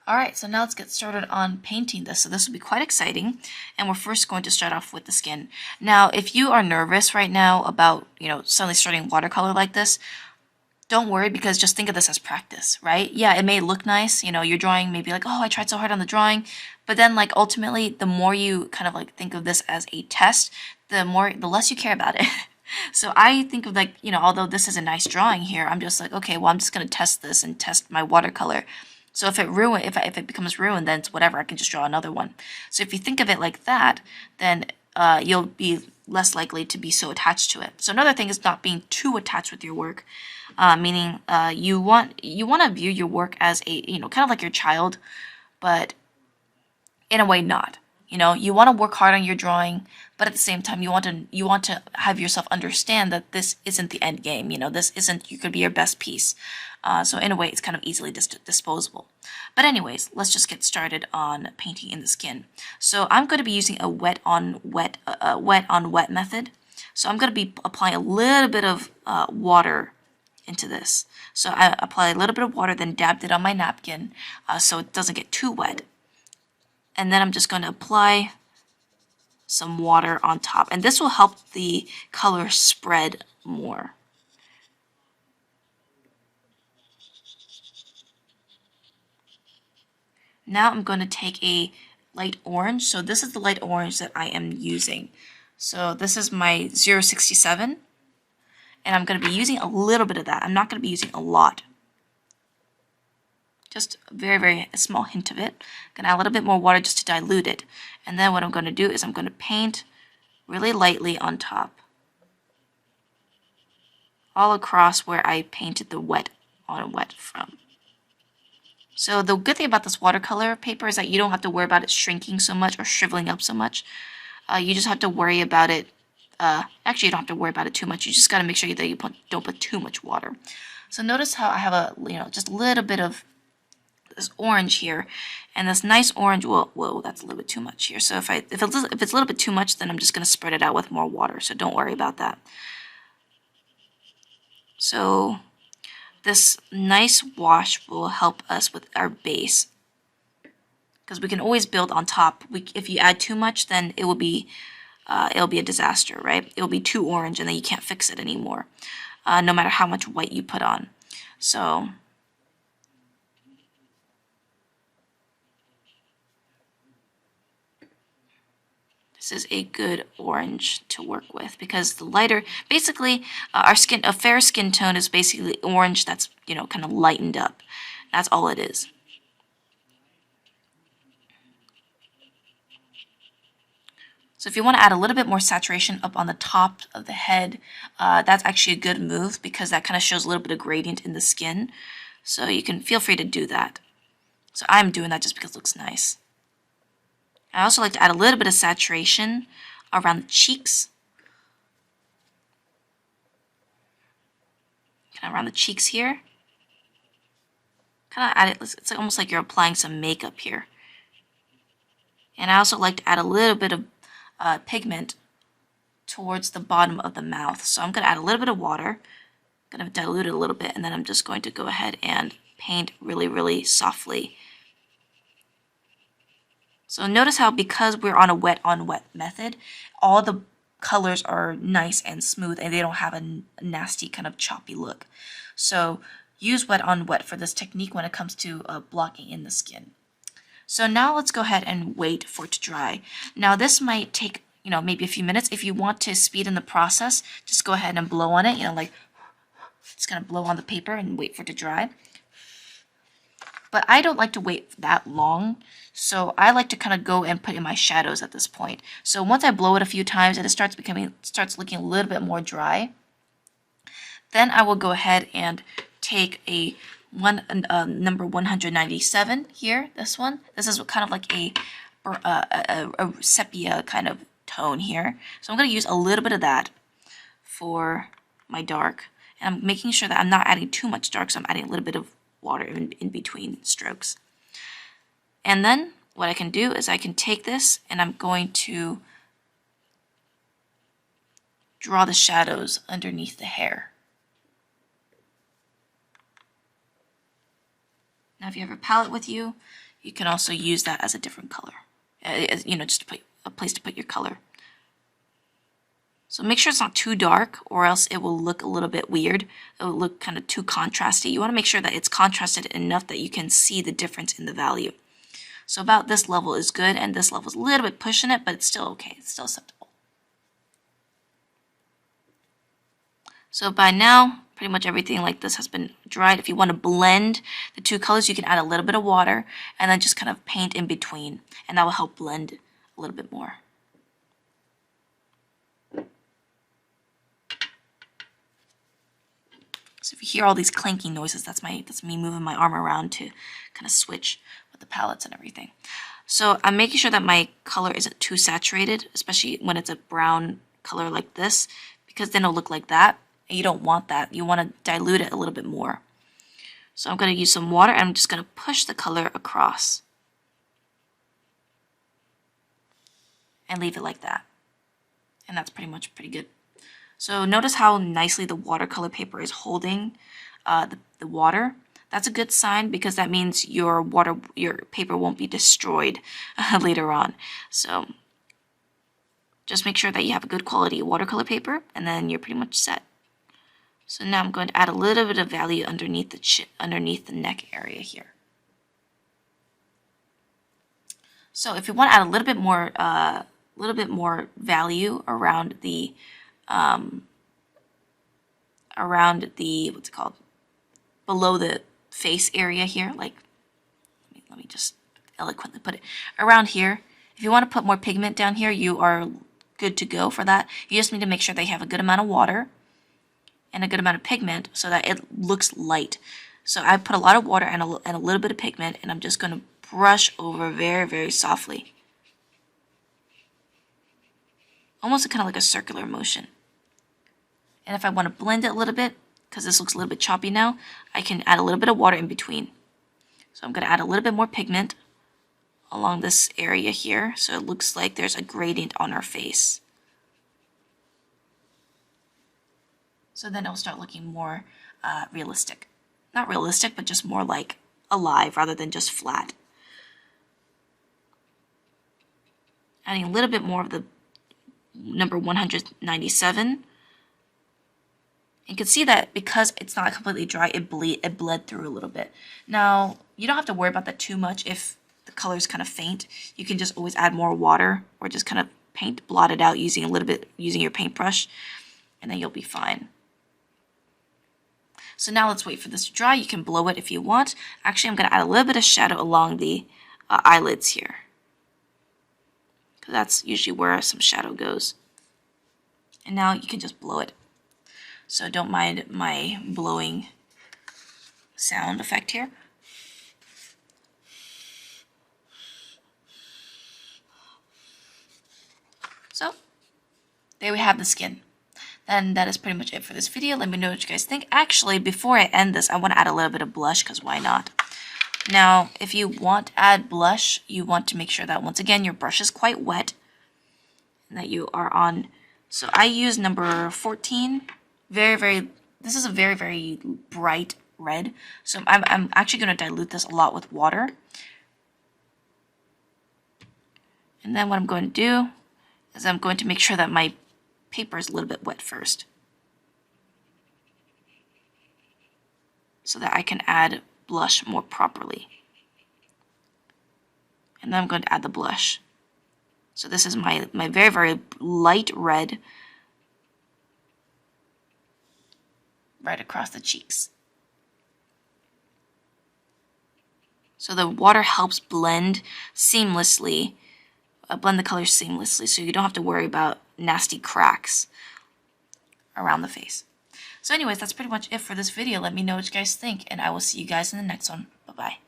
Alright, so now let's get started on painting this. So this will be quite exciting, and we're first going to start off with the skin. Now, if you are nervous right now about, suddenly starting watercolor like this, don't worry, because just think of this as practice, right? Yeah, it may look nice, you're drawing maybe like, oh, I tried so hard on the drawing, but then like ultimately, the more you kind of like think of this as a test, the less you care about it. So I think of like, although this is a nice drawing here, I'm just like, okay, well, I'm just going to test this and test my watercolor. So if it becomes ruined, then it's whatever. I can just draw another one. So if you think of it like that, then you'll be less likely to be so attached to it. So another thing is not being too attached with your work, meaning you want to view your work as a kind of like your child, but in a way not. You want to work hard on your drawing, but at the same time you want to have yourself understand that this isn't the end game. This isn't you could be your best piece. So in a way, it's kind of easily disposable. But anyways, let's just get started on painting in the skin. So I'm going to be using a wet on wet method. So I'm going to be applying a little bit of water into this. So I apply a little bit of water, then dabbed it on my napkin so it doesn't get too wet. And then I'm just going to apply some water on top. And this will help the color spread more. Now I'm going to take a light orange. So this is the light orange that I am using. So this is my 067. And I'm going to be using a little bit of that. I'm not going to be using a lot. Just a very, very small hint of it. I'm going to add a little bit more water just to dilute it. And then what I'm going to do is I'm going to paint really lightly on top. All across where I painted the wet on wet from. So the good thing about this watercolor paper is that you don't have to worry about it shrinking so much or shriveling up so much. You just have to worry about it. Actually, you don't have to worry about it too much. You just got to make sure that you don't put too much water. So notice how I have just a little bit of this orange here, and this nice orange. Whoa, that's a little bit too much here. So if it's a little bit too much, then I'm just going to spread it out with more water. So don't worry about that. So this nice wash will help us with our base, because we can always build on top. If you add too much, then it'll be a disaster, right? It'll be too orange, and then you can't fix it anymore, no matter how much white you put on. So this is a good orange to work with, because the lighter, basically, a fair skin tone is basically orange that's, kind of lightened up. That's all it is. So if you want to add a little bit more saturation up on the top of the head, that's actually a good move, because that kind of shows a little bit of gradient in the skin. So you can feel free to do that. So I'm doing that just because it looks nice. I also like to add a little bit of saturation around the cheeks. Kind of around the cheeks here. Kind of add it, it's almost like you're applying some makeup here. And I also like to add a little bit of pigment towards the bottom of the mouth. So I'm going to add a little bit of water. I'm going to dilute it a little bit, and then I'm just going to go ahead and paint really, really softly. So notice how, because we're on a wet on wet method, all the colors are nice and smooth, and they don't have a nasty kind of choppy look. So use wet on wet for this technique when it comes to blocking in the skin. So now let's go ahead and wait for it to dry. Now this might take, maybe a few minutes. If you want to speed in the process, just go ahead and blow on it, like just kind of blow on the paper and wait for it to dry. But I don't like to wait that long, so I like to kind of go and put in my shadows at this point. So once I blow it a few times and it starts looking a little bit more dry, then I will go ahead and take a number 197 here. This one. This is kind of like a sepia kind of tone here. So I'm going to use a little bit of that for my dark, and I'm making sure that I'm not adding too much dark, so I'm adding a little bit of water in between strokes. And then what I can do is I can take this, and I'm going to draw the shadows underneath the hair. Now if you have a palette with you, you can also use that as a different color. Just to put a place to put your color. So make sure it's not too dark, or else it will look a little bit weird. It will look kind of too contrasty. You want to make sure that it's contrasted enough that you can see the difference in the value. So about this level is good, and this level is a little bit pushing it, but it's still okay. It's still acceptable. So by now, pretty much everything like this has been dried. If you want to blend the two colors, you can add a little bit of water and then just kind of paint in between, and that will help blend a little bit more. So if you hear all these clanking noises, that's me moving my arm around to kind of switch with the palettes and everything. So I'm making sure that my color isn't too saturated, especially when it's a brown color like this, because then it'll look like that. And you don't want that. You want to dilute it a little bit more. So I'm going to use some water, and I'm just going to push the color across. And leave it like that. And that's pretty good. So notice how nicely the watercolor paper is holding the water. That's a good sign, because that means your paper won't be destroyed later on. So just make sure that you have a good quality watercolor paper, and then you're pretty much set. So now I'm going to add a little bit of value underneath the neck area here. So if you want to add a little bit more value around the what's it called, below the face area here, like let me just eloquently put it around here. If you want to put more pigment down here, you are good to go for that. You just need to make sure they have a good amount of water and a good amount of pigment so that it looks light. So I put a lot of water and a little bit of pigment, and I'm just going to brush over very, very softly. Almost kind of like a circular motion. And if I want to blend it a little bit, because this looks a little bit choppy now, I can add a little bit of water in between. So I'm going to add a little bit more pigment along this area here, so it looks like there's a gradient on our face. So then it'll start looking more realistic. Not realistic, but just more like alive rather than just flat. Adding a little bit more of the number 197. You can see that because it's not completely dry, it bled through a little bit. Now, you don't have to worry about that too much if the color is kind of faint. You can just always add more water, or just kind of blot it out using your paintbrush, and then you'll be fine. So now let's wait for this to dry. You can blow it if you want. Actually, I'm going to add a little bit of shadow along the eyelids here, because that's usually where some shadow goes. And now you can just blow it. So don't mind my blowing sound effect here. So there we have the skin. Then that is pretty much it for this video. Let me know what you guys think. Actually, before I end this, I want to add a little bit of blush, because why not? Now, if you want to add blush, you want to make sure that, once again, your brush is quite wet and that you are on. So I use number 14. This is a very, very bright red. So I'm actually going to dilute this a lot with water. And then what I'm going to do is I'm going to make sure that my paper is a little bit wet first, so that I can add blush more properly. And then I'm going to add the blush. So this is my very, very light red right across the cheeks. So the water helps blend seamlessly, blend the colors seamlessly, so you don't have to worry about nasty cracks around the face. So anyways, that's pretty much it for this video. Let me know what you guys think, and I will see you guys in the next one. Bye-bye.